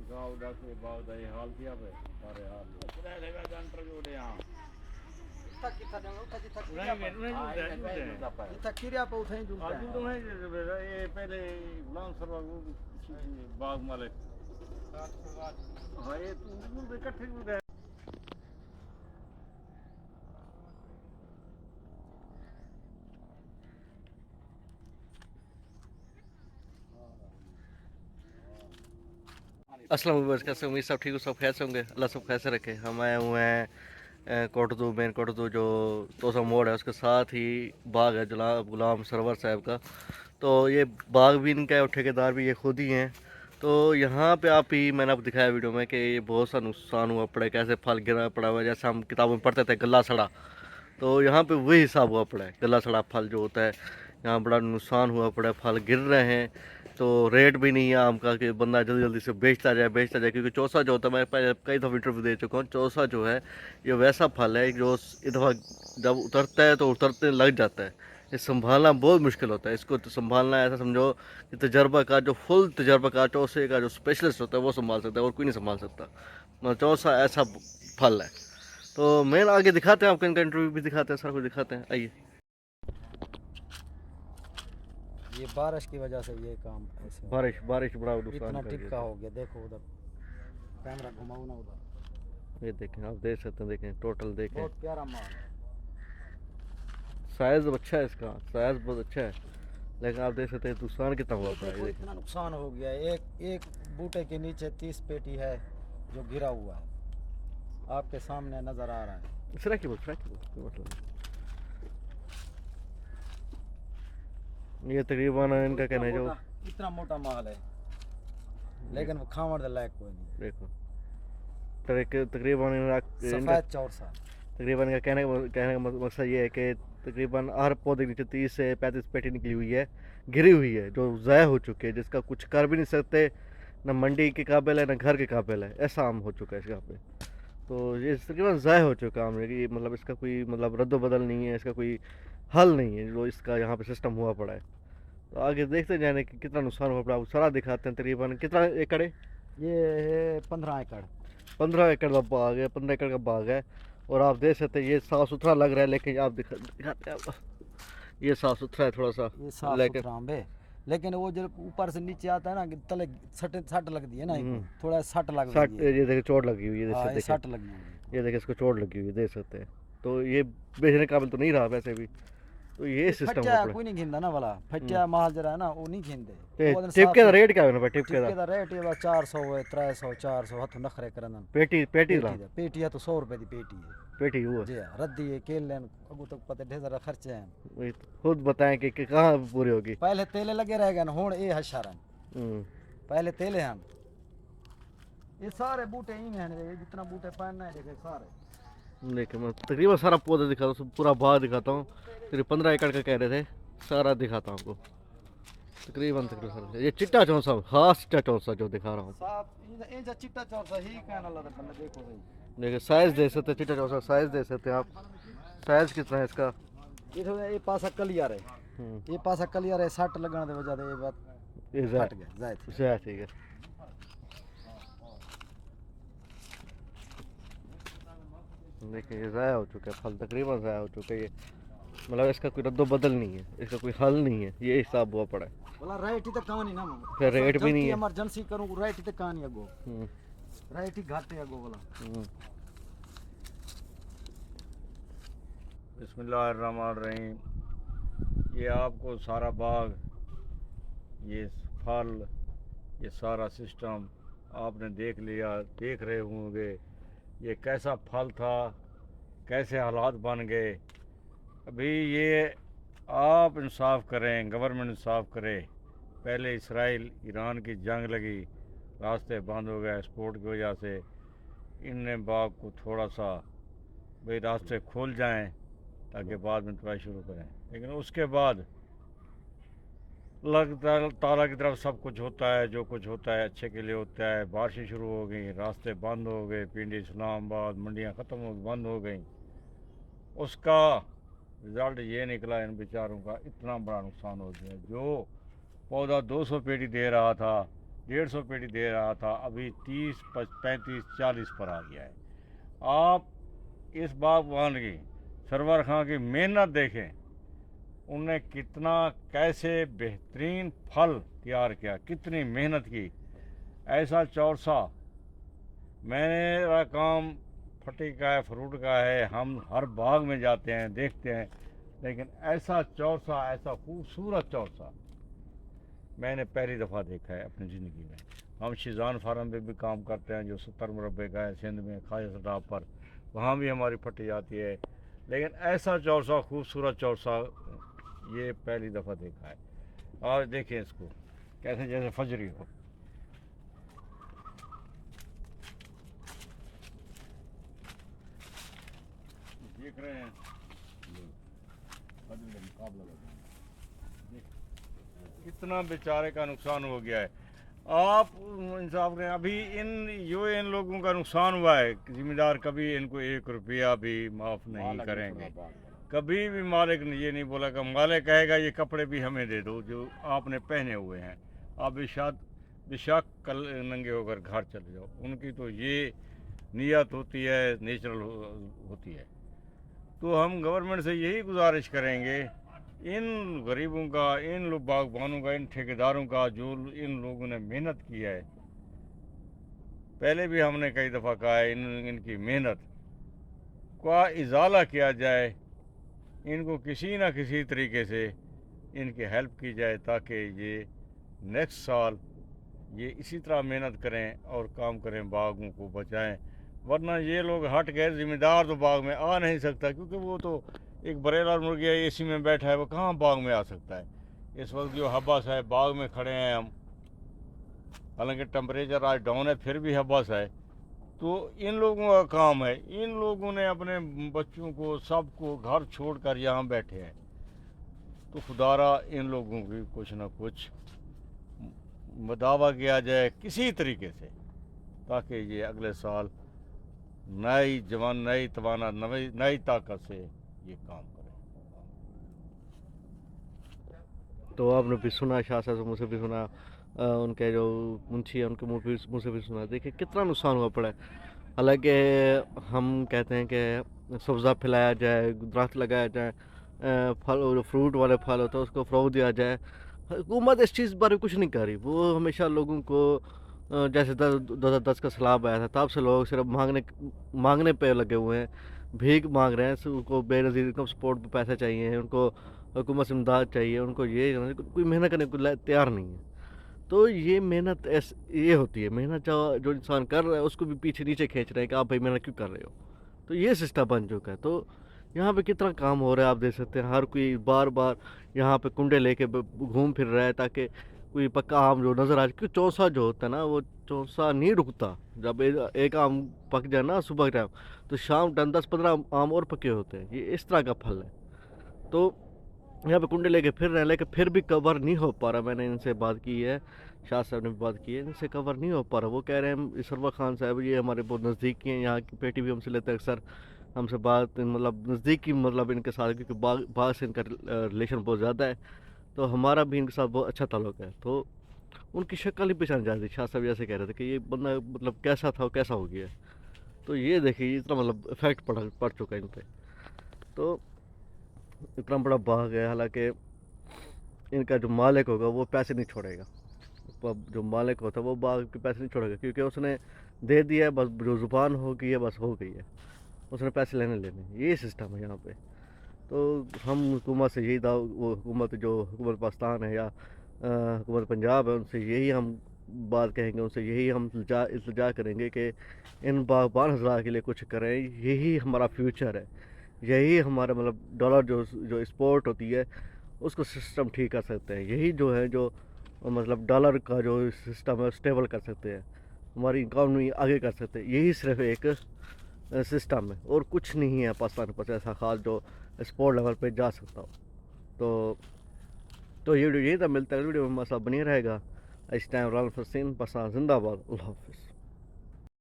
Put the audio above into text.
गाँव के बाद ये हाल किया पे सारे हाल पूरा रहेगा जंटर जोड़े यहाँ ये पहले गुलाम सरवा बाग मालिक हाँ ये तू इकट्ठे अस्सलाम वालेकुम, कैसे उम्मीद सब ठीक हो, सब खैर से होंगे। अल्लाह सब खैर से रखे। हम आए हुए हैं कोटदू, मेन कोटदू जो तोसा मोड़ है उसके साथ ही बाग है गुलाम सरवर साहब का। तो ये बाग भी इनका है और ठेकेदार भी ये खुद ही हैं। तो यहाँ पे आप ही मैंने आपको दिखाया वीडियो में कि ये बहुत सा नुकसान हुआ पड़ा है, कैसे फल गिरा पड़ा हुआ है। जैसे हम किताबों में पढ़ते थे गला सड़ा, तो यहाँ पे वही हिसाब हुआ पड़ा है। गला सड़ा फल जो होता है, यहाँ बड़ा नुकसान हुआ पड़ा है, फल गिर रहे हैं। तो रेट भी नहीं है आम का कि बंदा जल्दी जल्दी से बेचता जाए, क्योंकि चौसा जो होता है, मैं पहले कई दफ़ा इंटरव्यू दे चुका हूँ। चौसा जो है ये वैसा फल है जो एक दफ़ा जब उतरता है तो उतरते लग जाता है। ये संभालना बहुत मुश्किल होता है। इसको तो संभालना ऐसा समझो कि तजर्बा का जो फुल तजर्बा का चौसे का जो स्पेशलिस्ट होता है वो संभाल सकता है, और कोई नहीं संभाल सकता। मतलब चौसा ऐसा फल है। तो मेन आगे दिखाते हैं आपको, इनका इंटरव्यू भी दिखाते हैं, सारा कुछ दिखाते हैं, आइए। ये बारिश की वजह से ये काम ऐसे हो बारिश बारिश बड़ा गया। नुकसान इतना कर टिक्का गया। हो गया, देखो उधर कैमरा घुमाओ ना उधर। ये देखें, आप देख सकते हैं, देखें टोटल देखें। बहुत प्यारा माल है। साइज अच्छा है इसका, साइज बहुत अच्छा है, लेकिन आप देख सकते हैं नुकसान कितना हुआ पड़ा है। देखो इतना नुकसान हो गया है। एक एक बूटे के नीचे 30 पेटी है जो गिरा हुआ है, आपके सामने नजर आ रहा है। कोई मतलब नहीं। ये तकरीबन इनका कहना है जो इतना मोटा माल है, लेकिन वो खावड़ दे लायक कोई नहीं। देखो तकरीबन सफेद चौरसा। तकरीबन इनका कहने का मकसद ये है कि तकरीबन हर पौधे के नीचे 30 से 35 पेटी निकली हुई है, गिरी हुई है, जो ज़ाय हो चुकी है, जिसका कुछ कर भी नहीं सकते। न मंडी के काबिल है, न घर के काबिल है, ऐसा आम हो चुका है इसका पे। तो ये तकरीबन ज़ाय हो चुका है आम, कि मतलब इसका कोई मतलब रद्द बदल नहीं है, इसका कोई हल नहीं है जो इसका यहाँ पे सिस्टम हुआ पड़ा है। तो आगे देखते जाने कि कितना नुकसान हुआ पड़ा, आपको सारा दिखाते हैं। तकरीबन कितना एकड़ है ये 15 एकड़। 15 एकड़ का बाग है, 15 एकड़ का बाग है। और आप देख सकते हैं ये साफ़ सुथरा लग रहा है, लेकिन आप दिखाते हैं आपको, ये साफ़ सुथरा है थोड़ा सा, ये साफ लेकिन सुथरा आम है, लेकिन वो जब ऊपर से नीचे आता है ना कि तले सट लगती है ना, थोड़ा सट लग सट, गई है। ये देखिए चोट लगी हुई है, हाँ, ये देखिए सट लगी हुई है। ये देखिए इसको चोट लगी हुई है, देख सकते हैं। तो ये बेचने काबिल तो नहीं रहा वैसे भी। तो ये सिस्टम फट्टा हो कोई नहीं घिंदा ना वाला, फट्टा माल जरा है ना वो नहीं घिंदे। पड़ा। टिप के रेट क्या है भाई? टिप टिप के के रेट ये 400 है, 300 400 हथ नखरे करन। पेटी पेटी ला पेटी है तो 100 रुपए की पेटी है। पेटी वो जी हाँ, रद्दी है, केल लेन अगू तक पता ढेर सारा खर्चे हैं। वही तो, खुद बताएं कि कहाँ पूरी होगी। पहले तेले लगे रह गए, हुन ये हशारन हम्म, पहले तेले हैं। ये सारे बूटे ही हैं, ये जितना बूटे पहनना है देखे सारे। देखिए मैं तकरीबन सारा पौधा दिखाता हूँ, पूरा बाग दिखाता हूँ। करीब 15 एकड़ का कह रहे थे, सारा दिखाता हूँ आपको। तकरीबन सारा ये चिट्टा चौंसा, खास चिट्टा चौंसा जो दिखा रहा हूँ। साफ ये चिट्टा चौरसा ही कहना लगा बंदा, देखो भाई। देखिए साइज देख सकते हैं, चिट्टा चौंसा साइज देख सकते हैं आप। साइज कितना है इसका? ये पासा कलियर है, ये पासा कलियर है, सट लगने की वजह से ये बात ये फट गया जायद। ठीक है। देखिए ये ज़ाया हो चुका है, फल तकरीबन ज़ाया हो चुका है ये। मतलब इसका कोई रद्द बदल नहीं है, इसका कोई हल नहीं है, ये हिसाब हुआ पड़ा है। बोला राइट ही तो कहानी ना मम, फिर रेट भी नहीं है। इमरजेंसी करूं राइट ही तो कहानी अगो, राइट ही घाटे अगो बोला। बिस्मिल्लाहिर्रहमानिर्रहीम। ये आपको सारा बाग, ये फल, ये सारा सिस्टम आपने देख लिया, देख रहे होंगे ये कैसा फल था, कैसे हालात बन गए। अभी ये आप इंसाफ करें, गवर्नमेंट इंसाफ करे। पहले इसराइल ईरान की जंग लगी, रास्ते बंद हो गए एक्सपोर्ट की वजह से। इनने बाग को थोड़ा सा भाई रास्ते खोल जाएं ताकि बाद में ट्राई शुरू करें, लेकिन उसके बाद अल्लाह ताला की तरफ सब कुछ होता है, जो कुछ होता है अच्छे के लिए होता है। बारिशें शुरू हो गई, रास्ते बंद हो गए, पिंडी इस्लामाबाद मंडियाँ ख़त्म हो बंद हो गई। उसका रिज़ल्ट ये निकला, इन बेचारों का इतना बड़ा नुकसान हो गया। जो पौधा 200 पेटी दे रहा था 150 पेटी दे रहा था, अभी 30, 35, 40 पर आ गया है। आप इस बागबान की, सरवर खां की मेहनत देखें, उनने कितना कैसे बेहतरीन फल तैयार किया, कितनी मेहनत की। ऐसा चौरसा, मेरा काम फटी का है, फ्रूट का है, हम हर बाग में जाते हैं, देखते हैं, लेकिन ऐसा चौरसा, ऐसा खूबसूरत चौरसा मैंने पहली दफ़ा देखा है अपनी ज़िंदगी में। हम शिजान फार्म पे भी काम करते हैं जो 70 मुरब्बे का है सिंध में, ख्वाजा सटाप पर, वहाँ भी हमारी फटी जाती है, लेकिन ऐसा चौरसा, खूबसूरत चौरसा ये पहली दफ़ा देखा है। आज देखें इसको कैसे जैसे फजरी हो। देख रहे हैं फजरी का मुकाबला कर रहे हैं। कितना बेचारे का नुकसान हो गया है। आप इंसाफ करें, अभी इन लोगों का नुकसान हुआ है, जिम्मेदार कभी इनको 1 रुपया भी माफ़ नहीं करेंगे। कभी भी मालिक ने ये नहीं बोला कि मालिक कहेगा ये कपड़े भी हमें दे दो जो आपने पहने हुए हैं, आप बेशक कल नंगे होकर घर चले जाओ। उनकी तो ये नीयत होती है, नेचुरल होती है। तो हम गवर्नमेंट से यही गुजारिश करेंगे, इन गरीबों का, इन लोग बागबानों का, इन ठेकेदारों का, जो इन लोगों ने मेहनत की है, पहले भी हमने कई दफ़ा कहा है, इनकी मेहनत का इजाला किया जाए, इनको किसी न किसी तरीके से इनकी हेल्प की जाए, ताकि ये नेक्स्ट साल ये इसी तरह मेहनत करें और काम करें, बागों को बचाएं। वरना ये लोग हट गए, ज़िम्मेदार तो बाग में आ नहीं सकता, क्योंकि वो तो एक बरेलर मुर्गिया एसी में बैठा है, वो कहाँ बाग में आ सकता है। इस वक्त जो हब्बस है, बाग में खड़े हैं हम, हालांकि टेम्परेचर आज डाउन है, फिर भी हब्बस है। तो इन लोगों का काम है, इन लोगों ने अपने बच्चों को, सबको घर छोड़कर यहाँ बैठे हैं। तो खुदारा इन लोगों की कुछ ना कुछ दावा किया जाए किसी तरीके से, ताकि ये अगले साल नई जवान, नई तवाना, नई ताकत से ये काम करें। तो आपने भी सुना, शाह साहब से मुझसे भी सुना, उनके जो मुंशी हैं उनके मुझसे भी सुना। देखिए कितना नुकसान हुआ पड़ा है। हालांकि हम कहते हैं कि सब्ज़ा फैलाया जाए, दरख्त लगाया जाए, फल जो फ्रूट वाले फल होते हैं उसको फ़रोग़ दिया जाए। हुकूमत इस चीज़ पर कुछ नहीं कर रही। वो हमेशा लोगों को जैसे 2010 का सैलाब आया था, तब से लोग सिर्फ मांगने पे लगे हुए हैं, भीख मांग रहे हैं। उनको बेनज़ीर इनकम सपोर्ट पे पैसे चाहिए, उनको हुकूमत से इमदाद चाहिए, उनको ये कोई मेहनत करने को तैयार नहीं है। तो ये मेहनत ये होती है, मेहनत जो इंसान कर रहा है उसको भी पीछे नीचे खींच रहे हैं कि आप भाई मेहनत क्यों कर रहे हो। तो ये सिस्टम बन चुका है। तो यहाँ पे कितना काम हो रहा है आप देख सकते हैं। हर कोई बार बार यहाँ पे कुंडे लेके घूम फिर रहा है, ताकि कोई पक्का आम जो नज़र आ जाए। क्योंकि चौसा जो होता है ना, वो चौसा नहीं रुकता। जब एक आम पक जाए ना सुबह टाइम, तो शाम टाइम 10-15 आम और पके होते हैं। ये इस तरह का फल है। तो यहाँ पे कुंडे लेके फिर रहे हैं, लेकिन फिर भी कवर नहीं हो पा रहा। मैंने इनसे बात की है, शाह साहब ने भी बात की है, इनसे कवर नहीं हो पा रहा। वो कह रहे हैं सरवर खान साहब ये हमारे बहुत नज़दीकी हैं, यहाँ की पेटी भी हमसे लेते हैं अक्सर, हमसे बात मतलब नज़दीकी, मतलब इनके साथ, क्योंकि बाग से इनका रिलेशन बहुत ज़्यादा है। तो हमारा भी इनके साथ बहुत अच्छा ताल्लुक़ है। तो उनकी शक्ल ही पहचान जाती। शाह साहब ऐसे कह रहे थे कि ये बंदा मतलब कैसा था, कैसा हो गया। तो ये देखिए इतना मतलब इफ़ेक्ट पड़ चुका है इन पर। तो इतना बड़ा बाग है, हालांकि इनका जो मालिक होगा वो पैसे नहीं छोड़ेगा। जो मालिक होता है वो बाग के पैसे नहीं छोड़ेगा, क्योंकि उसने दे दिया है, बस जो ज़ुबान हो गई है बस हो गई है, उसने पैसे लेने। ये सिस्टम है यहाँ पे। तो हम हुकूमत से यही वो हुकूमत जो हुकूमत पाकिस्तान है या हुकूमत पंजाब है, उनसे यही हम बात कहेंगे, उनसे यही हम इल्तिजा करेंगे कि इन बागबान हज़रात के लिए कुछ करें। यही हमारा फ्यूचर है, यही हमारा मतलब डॉलर जो एक्सपोर्ट होती है उसको सिस्टम ठीक कर सकते हैं। यही जो है जो मतलब डॉलर का जो सिस्टम है स्टेबल कर सकते हैं, हमारी इकॉनमी आगे कर सकते हैं। यही सिर्फ एक सिस्टम है और कुछ नहीं है पाकिस्तान के पास ऐसा खास जो एक्सपोर्ट लेवल पे जा सकता हो। तो ये वीडियो यही था, मिलता है वीडियो में, मसला बनी रहेगा। इस टाइम राल फसीन पाकिस्तान जिंदाबाद। अल्लाह हाफ़िज़।